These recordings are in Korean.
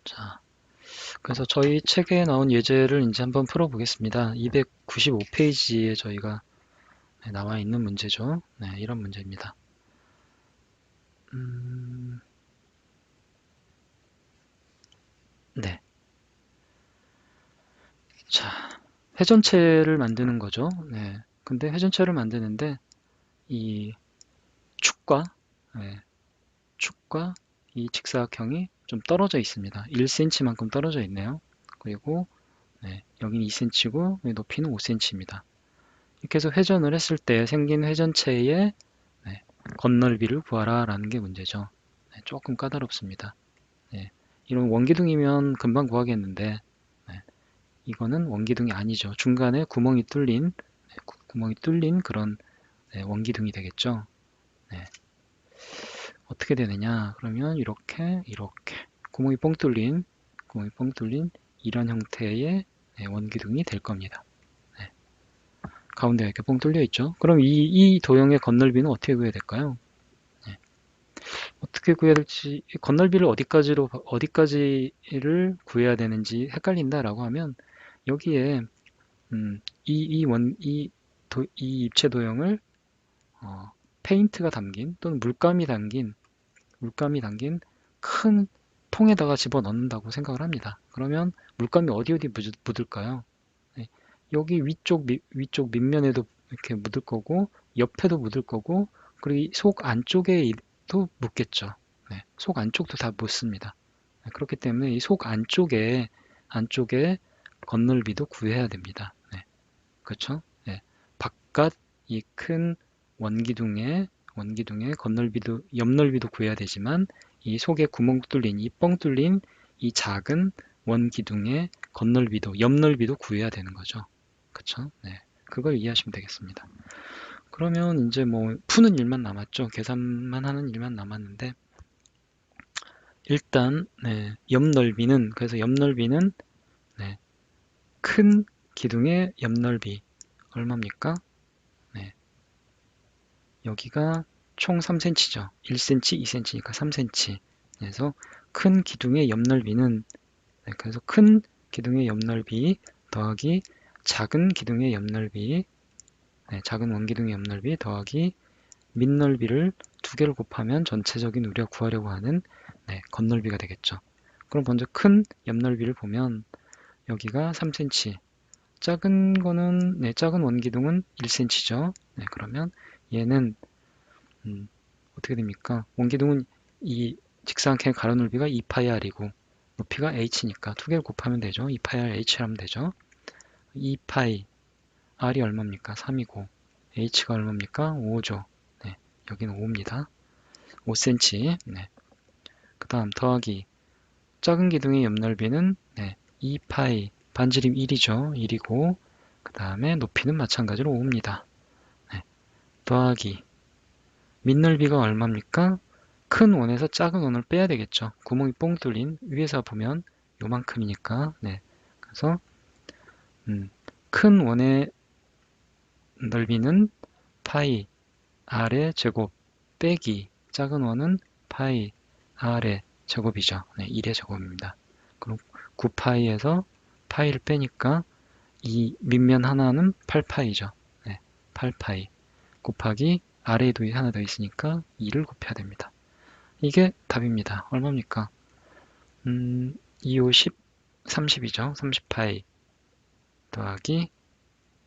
자, 그래서 저희 책에 나온 예제를 이제 한번 풀어보겠습니다. 295페이지에 저희가 나와 있는 문제죠. 네, 이런 문제입니다. 네. 자, 회전체를 만드는 거죠. 네. 근데 회전체를 만드는데 이 축과 네, 축과 이 직사각형이 좀 떨어져 있습니다. 1cm만큼 떨어져 있네요. 그리고 네, 여기는 2cm고 높이는 5cm입니다. 이렇게 해서 회전을 했을 때 생긴 회전체의 네, 건널비를 구하라 라는 게 문제죠. 네, 조금 까다롭습니다. 네, 이런 원기둥이면 금방 구하겠는데 네, 이거는 원기둥이 아니죠. 중간에 구멍이 뚫린 구멍이 뚫린 그런 네, 원기둥이 되겠죠. 네, 어떻게 되느냐? 그러면 이렇게 구멍이 뻥 뚫린 이런 형태의 네, 원기둥이 될 겁니다. 네, 가운데가 이렇게 뻥 뚫려 있죠. 그럼 이 도형의 건널비는 어떻게 구해야 될까요? 네, 어떻게 구해야 될지 건널비를 어디까지를 구해야 되는지 헷갈린다라고 하면 여기에 이 입체 도형을 페인트가 담긴 또는 물감이 담긴 큰 통에다가 집어넣는다고 생각을 합니다. 그러면 물감이 어디 묻을까요? 네, 여기 위쪽 밑면에도 이렇게 묻을 거고 옆에도 묻을 거고 그리고 속 안쪽에도 묻겠죠. 네, 속 안쪽도 다 묻습니다. 네, 그렇기 때문에 이 속 안쪽에 건널비도 구해야 됩니다. 네, 그렇죠? 네, 바깥 이 큰 원기둥의 옆넓이도 구해야 되지만 이 속에 구멍 뚫린 이 뻥 뚫린 이 작은 원기둥의 옆넓이도 구해야 되는 거죠. 그쵸? 네. 그걸 이해하시면 되겠습니다. 그러면 이제 뭐 푸는 일만 남았죠. 계산만 하는 일만 남았는데 일단 네, 그래서 옆넓이는 네, 큰 기둥의 옆넓이 얼마입니까? 네, 여기가 총 3cm죠. 1cm, 2cm니까 3cm. 그래서 큰 기둥의 옆넓이는 네, 그래서 큰 기둥의 옆넓이 더하기 작은 기둥의 옆넓이 네, 작은 원기둥의 옆넓이 더하기 밑넓이를 두 개를 곱하면 전체적인 우리가 구하려고 하는 네, 건넓이가 되겠죠. 그럼 먼저 큰 옆넓이를 보면 여기가 3cm, 작은 원기둥은 1cm죠. 네, 그러면 얘는 어떻게 됩니까? 원기둥은 이 직사각형의 가로 넓이가 2파이 r이고 높이가 h니까 두 개를 곱하면 되죠. 2파이 r h 하면 되죠. 2파이 r이 얼마입니까? 3이고 h가 얼마입니까? 5죠. 네, 여기는 5입니다. 5cm. 네. 그 다음 더하기 작은 기둥의 옆넓이는 네, 2파이 반지름 1이죠. 1이고 그 다음에 높이는 마찬가지로 5입니다. 네. 더하기 밑넓이가 얼마입니까? 큰 원에서 작은 원을 빼야 되겠죠. 구멍이 뽕 뚫린 위에서 보면 요만큼이니까 네. 그래서 큰 원의 넓이는 파이 r의 제곱 빼기 작은 원은 파이 r의 제곱이죠. 네, 1의 제곱입니다. 그럼 9파이에서 파이를 빼니까 이 밑면 하나는 8파이죠. 네, 8파이 곱하기 아래에도 하나 더 있으니까 2를 곱해야 됩니다. 이게 답입니다. 얼마입니까? 2, 5, 10, 30이죠. 30파이 더하기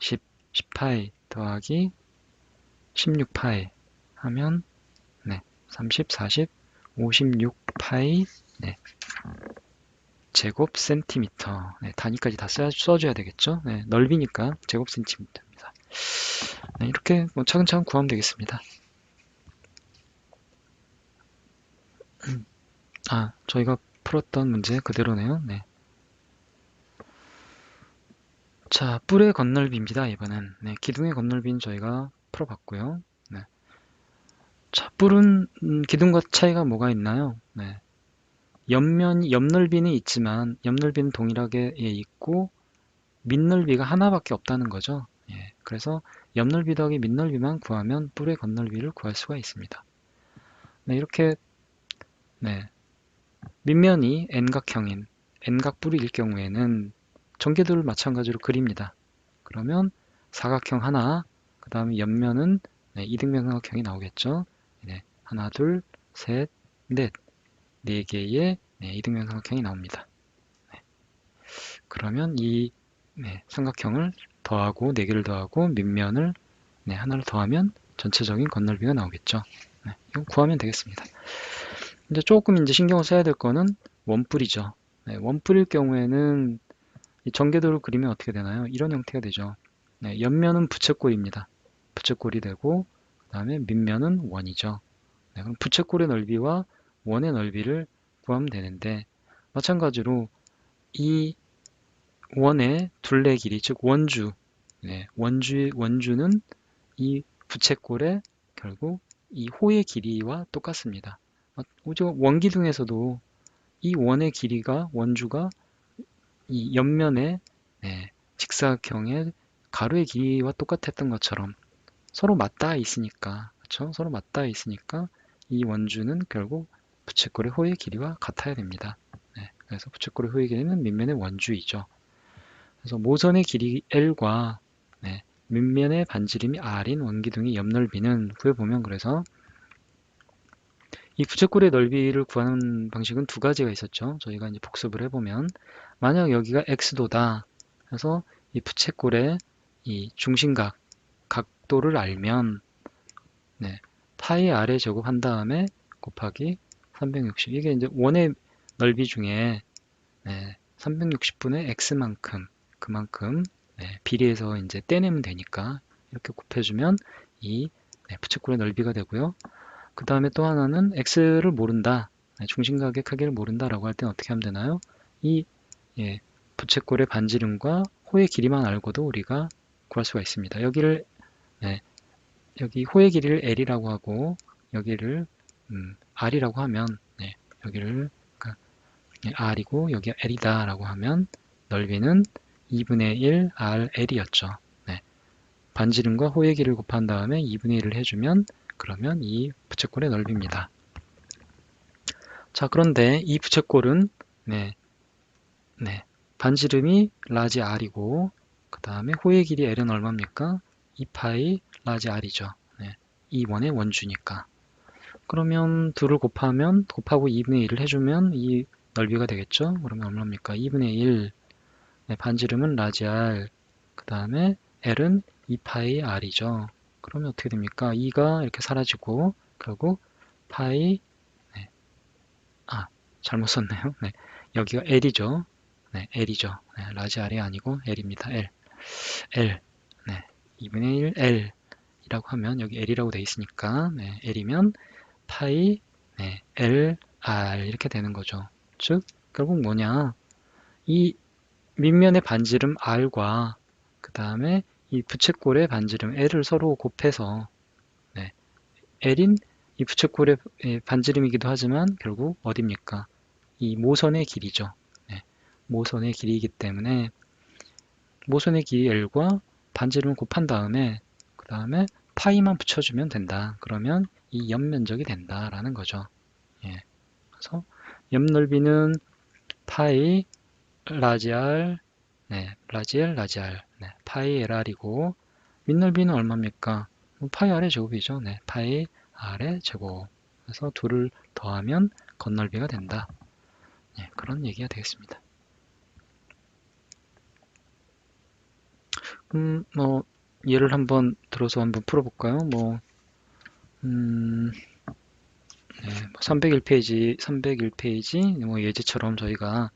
10, 10파이 더하기 16파이 하면 네, 30, 40, 56파이 네, 제곱 센티미터 네, 단위까지 다 써줘야 되겠죠. 네, 넓이니까 제곱 센티미터입니다. 네, 이렇게 뭐 차근차근 구하면 되겠습니다. 저희가 풀었던 문제 그대로네요. 네. 자, 뿔의 건널비입니다. 이번엔 네, 기둥의 건널비는 저희가 풀어봤고요. 네. 자, 뿔은 기둥과 차이가 뭐가 있나요? 네. 옆넓이는 있지만 옆넓이는 동일하게 있고 밑넓이가 하나밖에 없다는 거죠. 예, 그래서 옆넓이 더하기 밑넓이만 구하면 뿔의 건널비를 구할 수가 있습니다. 네, 이렇게 네, 밑면이 N각형인 n각뿔일 경우에는 전개도를 마찬가지로 그립니다. 그러면 사각형 하나, 그 다음에 옆면은 이등변 삼각형이 나오겠죠. 하나, 둘, 셋, 넷, 네 개의 이등변 삼각형이 나옵니다. 그러면 이 삼각형을 더하고 네 개를 더하고 밑면을 하나를 더하면 전체적인 건널비가 나오겠죠. 이거 구하면 되겠습니다. 이제 조금 이제 신경을 써야 될 거는 원뿔이죠. 원뿔일 경우에는 이 전개도를 그리면 어떻게 되나요? 이런 형태가 되죠. 옆면은 부채꼴입니다. 부채꼴이 되고 그 다음에 밑면은 원이죠. 그럼 부채꼴의 넓이와 원의 넓이를 구하면 되는데 마찬가지로 이 원의 둘레 길이, 즉 원주, 원주는 이 부채꼴의 결국 이 호의 길이와 똑같습니다. 원기둥에서도 이 원의 길이가 원주가 이 옆면의 직사각형의 가로의 길이와 똑같았던 것처럼 서로 맞닿아 있으니까, 그렇죠? 서로 맞닿아 있으니까 이 원주는 결국 부채꼴의 호의 길이와 같아야 됩니다. 그래서 부채꼴의 호의 길이는 밑면의 원주이죠. 그래서 모선의 길이 L과 밑면의 반지름이 R인 원기둥의 옆넓이는 구해보면 그래서 이 부채꼴의 넓이를 구하는 방식은 두 가지가 있었죠. 저희가 이제 복습을 해보면 만약 여기가 x도다 해서 이 부채꼴의 이 중심각 각도를 알면 파이 r의 제곱 한 다음에 곱하기 360 이게 이제 원의 넓이 중에 360분의 x만큼 그만큼 비례해서 이제 떼내면 되니까 이렇게 곱해주면 이 부채꼴의 넓이가 되고요. 그 다음에 또 하나는 x를 모른다. 중심각의 크기를 모른다라고 할 때는 어떻게 하면 되나요? 이 부채꼴의 반지름과 호의 길이만 알고도 우리가 구할 수가 있습니다. 여기를 여기 호의 길이를 L이라고 하고 여기를 R이라고 하면 여기를 그러니까 R이고 여기가 L이다 라고 하면 넓이는 2분의 1 RL이었죠. 반지름과 호의 길이를 곱한 다음에 2분의 1을 해주면 그러면 이 부채꼴의 넓이입니다. 자, 그런데 이 부채꼴은 반지름이 라지 r이고 그 다음에 호의 길이 L은 얼마입니까? 2파이 라지 r이죠. 이 원의 원주니까. 그러면 둘을 곱하고 2분의 1을 해주면 이 넓이가 되겠죠? 그러면 얼마입니까? 2분의 1 반지름은 라지 r 그 다음에 L은 2파이 r이죠. 그러면 어떻게 됩니까? 2가 이렇게 사라지고 결국 파이 잘못 썼네요. 여기가 L이죠. L이죠. 라지 R이 아니고 L입니다. L 2분의 1 L이라고 하면 여기 L이라고 되어 있으니까 L이면 파이 L R 이렇게 되는 거죠. 즉 결국 뭐냐 이 밑면의 반지름 R과 그 다음에 이 부채꼴의 반지름 L을 서로 곱해서 L인 이 부채꼴의 반지름이기도 하지만 결국 어딥니까? 이 모선의 길이죠. 모선의 길이이기 때문에 모선의 길이 L과 반지름을 곱한 다음에 그 다음에 파이만 붙여주면 된다. 그러면 이 옆면적이 된다라는 거죠. 그래서 옆 넓이는 파이 라지 R 라지 L 라지 R 파이 LR이고 윗넓이는 얼마입니까? 파이 R의 제곱이죠. 파이 R의 제곱. 그래서 둘을 더하면 건넓이가 된다. 그런 얘기가 되겠습니다. 뭐 예를 한번 들어서 한번 풀어볼까요? 301페이지 뭐 예제처럼 저희가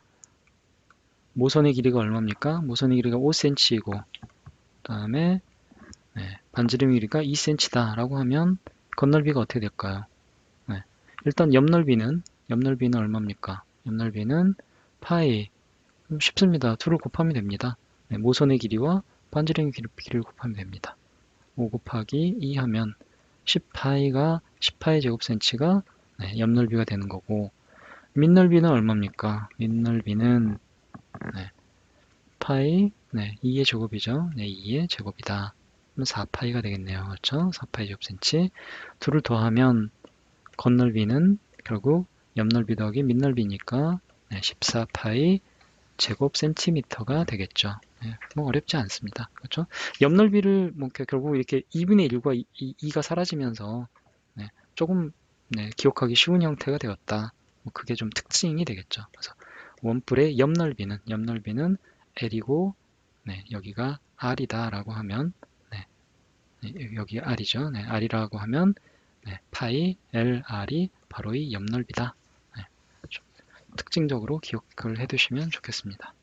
모선의 길이가 얼마입니까? 모선의 길이가 5cm이고 그 다음에 반지름 길이가 2cm다 라고 하면 건넓이가 어떻게 될까요? 일단 옆넓이는 얼마입니까? 옆넓이는 파이 쉽습니다. 둘을 곱하면 됩니다. 모선의 길이와 반지름 길이를 곱하면 됩니다. 5 곱하기 2 하면 10파이가 10파이 제곱센치가 옆넓이가 되는 거고 밑넓이는 얼마입니까? 밑넓이는 파이 2의 제곱이죠. 2의 제곱이다. 그럼 4파이가 되겠네요. 그렇죠? 4파이 제곱센치 둘을 더하면 건넓이는 결국 옆넓이 더하기 밑넓이니까 14파이 제곱 센티미터가 되겠죠. 네, 뭐 어렵지 않습니다. 그렇죠? 옆 넓이를 뭐 결국 이렇게 2분의 1과 2가 사라지면서 네, 조금 네, 기억하기 쉬운 형태가 되었다. 뭐 그게 좀 특징이 되겠죠. 그래서 원뿔의 옆 넓이는 L이고 네, 여기가 R이다라고 하면 네, 여기 R이죠. 네, R이라고 하면 네, 파이 LR이 바로 이 옆 넓이다. 네, 좀 특징적으로 기억을 해두시면 좋겠습니다.